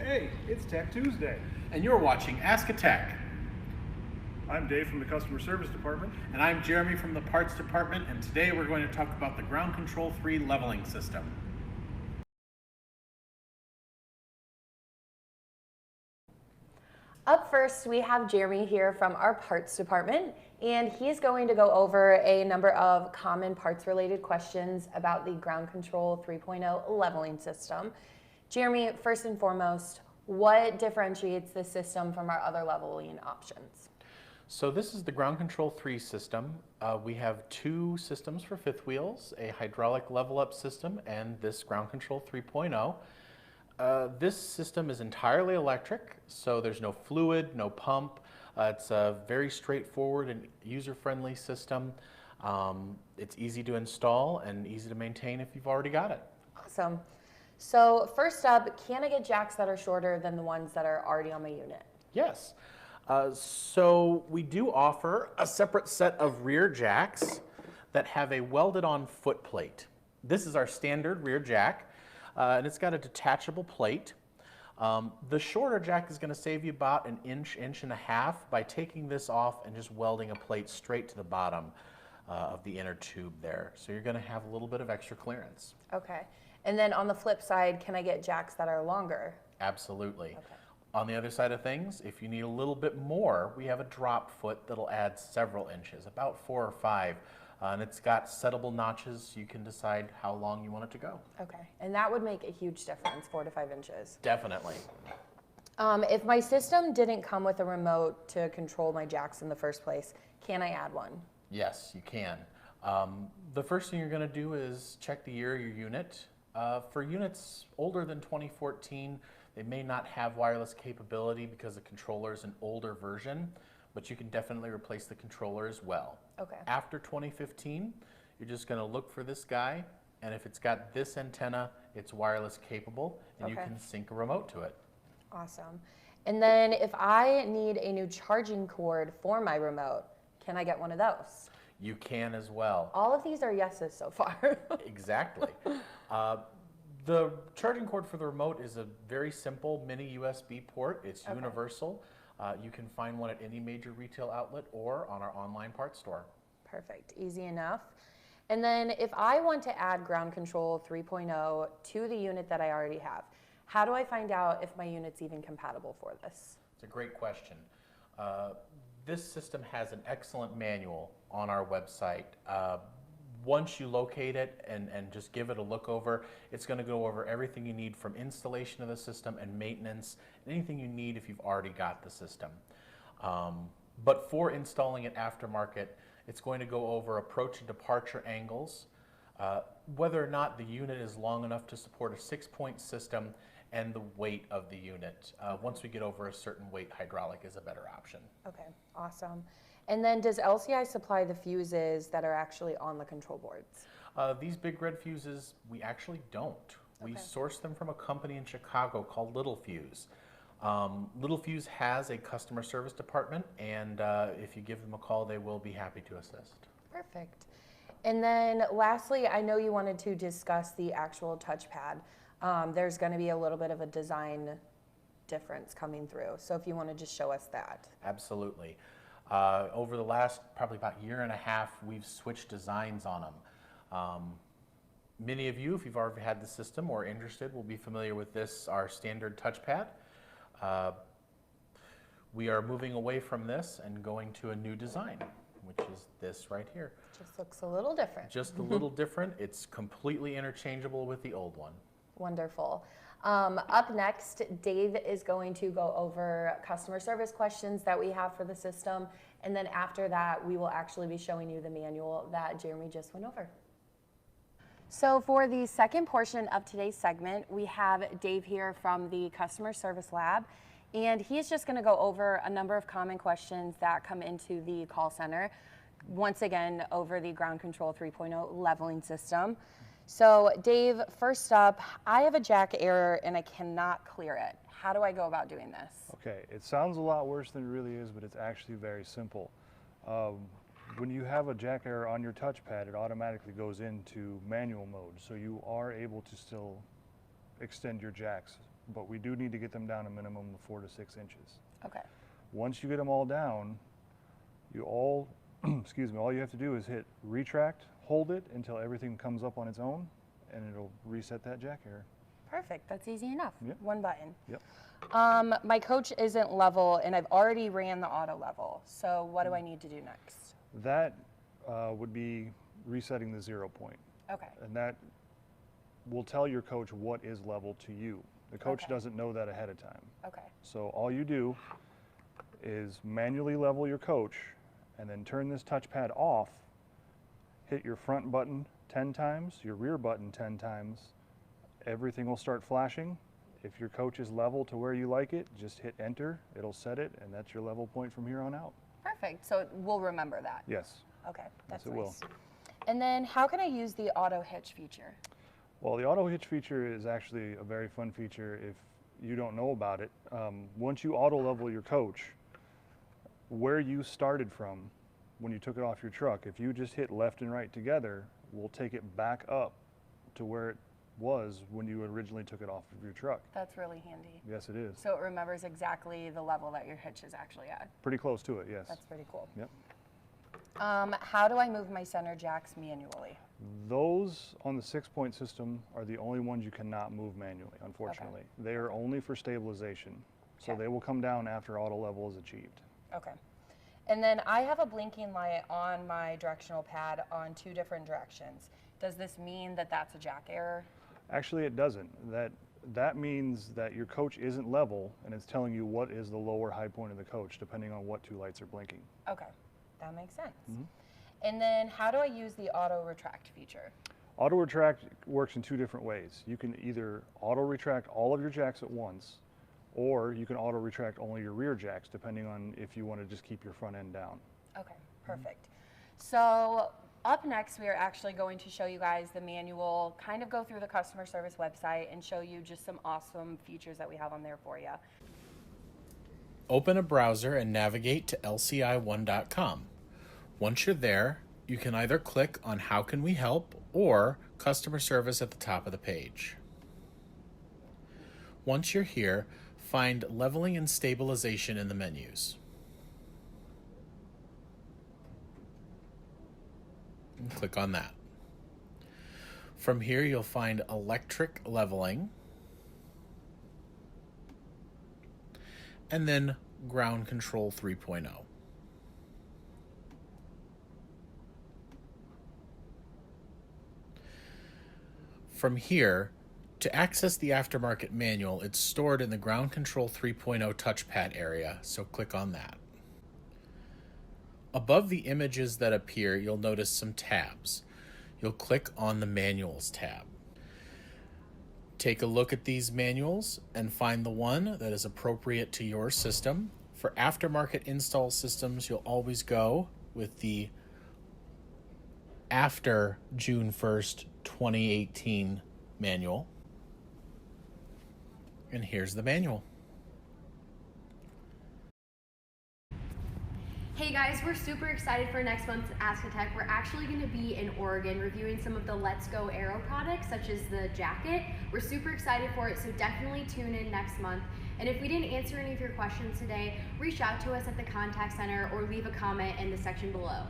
Hey, it's Tech Tuesday. And you're watching Ask a Tech. I'm Dave from the Customer Service Department. And I'm Jeremy from the Parts Department, and today we're going to talk about the Ground Control 3 leveling system. Up first, we have Jeremy here from our Parts Department, and he's going to go over a number of common parts-related questions about the Ground Control 3.0 leveling system. Jeremy, first and foremost, what differentiates this system from our other leveling options? So this is the Ground Control 3 system. We have two systems for fifth wheels, a hydraulic level-up system and this Ground Control 3.0. This system is entirely electric, so there's no fluid, no pump. It's a very straightforward and user-friendly system. It's easy to install and easy to maintain if you've already got it. Awesome. So first up, can I get jacks that are shorter than the ones that are already on my unit? Yes. So we do offer a separate set of rear jacks that have a welded-on foot plate. This is our standard rear jack, and it's got a detachable plate. The shorter jack is going to save you about an inch, inch and a half by taking this off and just welding a plate straight to the bottom of the inner tube there. So you're going to have a little bit of extra clearance. Okay. And then on the flip side, can I get jacks that are longer? Absolutely. Okay. On the other side of things, if you need a little bit more, we have a drop foot that'll add several inches, about 4 or 5. And it's got settable notches. You can decide how long you want it to go. Okay. And that would make a huge difference, 4 to 5 inches. Definitely. If my system didn't come with a remote to control my jacks in the first place, can I add one? Yes, you can. The first thing you're going to do is check the year of your unit. For units older than 2014, they may not have wireless capability because the controller is an older version, but you can definitely replace the controller as well. Okay. After 2015, you're just going to look for this guy, and if it's got this antenna, it's wireless capable, and you can sync a remote to it. Awesome. And then if I need a new charging cord for my remote, can I get one of those? You can as well. All of these are yeses so far. Exactly. The charging cord for the remote is a very simple mini USB port. It's universal. You can find one at any major retail outlet or on our online parts store. Perfect. Easy enough. And then if I want to add Ground Control 3.0 to the unit that I already have, how do I find out if my unit's even compatible for this? It's a great question. This system has an excellent manual on our website. Once you locate it and just give it a look over, it's going to go over everything you need from installation of the system and maintenance, anything you need if you've already got the system. But for installing it aftermarket, it's going to go over approach and departure angles, whether or not the unit is long enough to support a 6-point system, and the weight of the unit. Once we get over a certain weight, hydraulic is a better option. Okay, awesome. And then does LCI supply the fuses that are actually on the control boards? These big red fuses, we actually don't. We source them from a company in Chicago called Little Fuse. Little Fuse has a customer service department, and if you give them a call, they will be happy to assist. Perfect. And then lastly, I know you wanted to discuss the actual touchpad. There's going to be a little bit of a design difference coming through. So if you want to just show us that. Absolutely. Over the last probably about year and a half, we've switched designs on them. Many of you, if you've already had the system or interested, will be familiar with this, our standard touchpad. We are moving away from this and going to a new design, which is this right here. Just looks a little different. Just a little different. It's completely interchangeable with the old one. Wonderful. Up next, Dave is going to go over customer service questions that we have for the system. And then after that, we will actually be showing you the manual that Jeremy just went over. So for the second portion of today's segment, we have Dave here from the Customer Service Lab. And he's just going to go over a number of common questions that come into the call center. Once again, over the Ground Control 3.0 leveling system. So Dave, first up, I have a jack error and I cannot clear it. How do I go about doing this? Okay, it sounds a lot worse than it really is, but it's actually very simple. When you have a jack error on your touchpad, it automatically goes into manual mode, so you are able to still extend your jacks but we do need to get them down a minimum of 4 to 6 inches. Okay. Once you get them all down, you all, excuse me, all you have to do is hit retract, hold it until everything comes up on its own, and it'll reset that jack error. Perfect. That's easy enough. Yep. One button. Yep. My coach isn't level, and I've already ran the auto level. So what do I need to do next? That would be resetting the 0 point. Okay. And that will tell your coach what is level to you. The coach Okay. doesn't know that ahead of time. Okay. So all you do is manually level your coach and then turn this touchpad off, hit your front button 10 times, your rear button 10 times, everything will start flashing. If your coach is level to where you like it, just hit enter, it'll set it, and that's your level point from here on out. Perfect. So we'll remember that. Yes. Okay. That's Yes, it nice. will. And then how can I use the auto hitch feature? Well, the auto hitch feature is actually a very fun feature if you don't know about it. Once you auto level your coach, where you started from when you took it off your truck, if you just hit left and right together, we'll take it back up to where it was when you originally took it off of your truck. That's really handy. Yes, it is. So it remembers exactly the level that your hitch is actually at. Pretty close to it, yes. That's pretty cool. Yep. How do I move my center jacks manually? Those on the 6-point system are the only ones you cannot move manually, unfortunately. They are only for stabilization. So Okay. they will come down after auto level is achieved. Okay. And then I have a blinking light on my directional pad on 2 different directions. Does this mean that that's a jack error? Actually, it doesn't. That means that your coach isn't level, and it's telling you what is the lower high point of the coach, depending on what 2 lights are blinking. Okay, that makes sense. And then how do I use the auto retract feature? Auto retract works in 2 different ways. You can either auto retract all of your jacks at once, or you can auto retract only your rear jacks, depending on if you want to just keep your front end down. Okay, perfect. So up next, we are actually going to show you guys the manual, kind of go through the customer service website and show you just some awesome features that we have on there for you. Open a browser and navigate to lci1.com. Once you're there, you can either click on How Can We Help or Customer Service at the top of the page. Once you're here, find Leveling and Stabilization in the menus. And click on that. From here, you'll find Electric Leveling, and then Ground Control 3.0. From here, to access the aftermarket manual, it's stored in the Ground Control 3.0 touchpad area, so click on that. Above the images that appear, you'll notice some tabs. You'll click on the Manuals tab. Take a look at these manuals and find the one that is appropriate to your system. For aftermarket install systems, you'll always go with the after June 1st, 2018 manual. And here's the manual. Hey guys, we're super excited for next month's Ask a Tech. We're actually going to be in Oregon reviewing some of the Let's Go Aero products, such as the jacket. We're super excited for it, so definitely tune in next month. And if we didn't answer any of your questions today, reach out to us at the contact center or leave a comment in the section below.